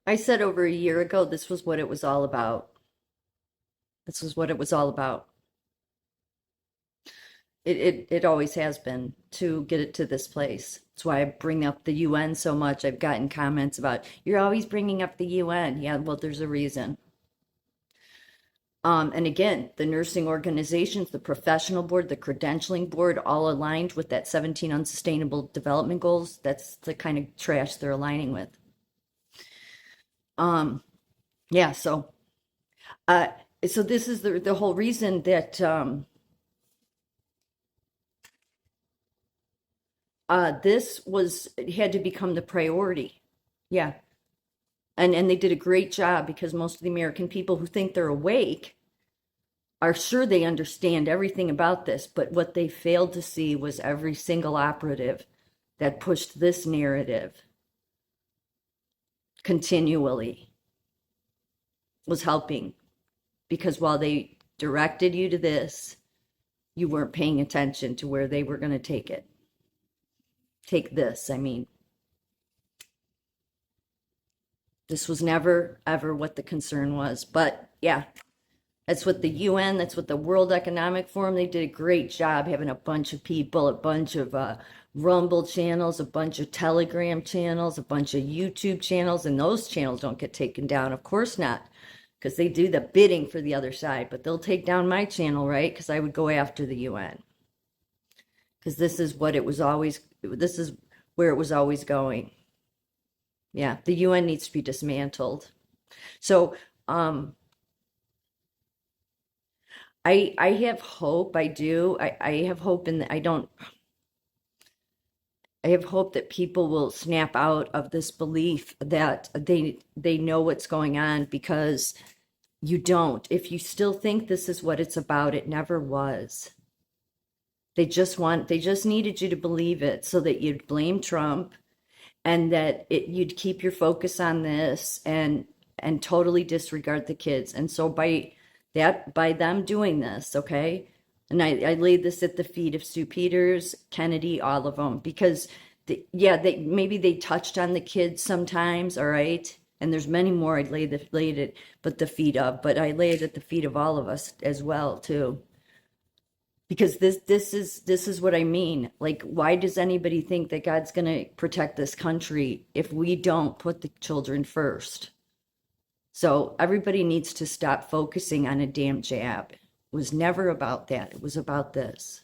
I said over a year ago, this was what it was all about. This was what it was all about. It always has been to get it to this place. That's why I bring up the UN so much. I've gotten comments about, you're always bringing up the UN. Yeah, well, there's a reason. And again, the nursing organizations, the professional board, the credentialing board, all aligned with that 17 unsustainable development goals. That's the kind of trash they're aligning with. Yeah, uh, so this is the whole reason that this was had to become the priority. Yeah, and they did a great job because most of the American people who think they're awake are sure they understand everything about this, but what they failed to see was every single operative that pushed this narrative continually was helping, because while they directed you to this, you weren't paying attention to where they were going to take it. Take this, I mean. This was never, ever what the concern was. But yeah, that's what the UN, that's what the World Economic Forum, they did a great job having a bunch of people, a bunch of Rumble channels, a bunch of Telegram channels, a bunch of YouTube channels, and those channels don't get taken down. Of course not, because they do the bidding for the other side, but they'll take down my channel, right? Because I would go after the UN. Because this is what it was always, this is where it was always going. Yeah, the UN needs to be dismantled. So, I have hope. I do. I have hope in I don't. I have hope that people will snap out of this belief that they know what's going on, because you don't. If you still think this is what it's about, it never was. They just needed you to believe it so that you'd blame Trump, and that you'd keep your focus on this and totally disregard the kids. And so by them doing this, okay, and I laid this at the feet of Stu Peters, Kennedy, all of them, because they maybe they touched on the kids sometimes, all right, and there's many more I'd laid it but the feet of, but I lay it at the feet of all of us as well too, because this is what I mean. Like, why does anybody think that God's going to protect this country if we don't put the children first? So everybody needs to stop focusing on a damn jab. It was never about that. It was about this.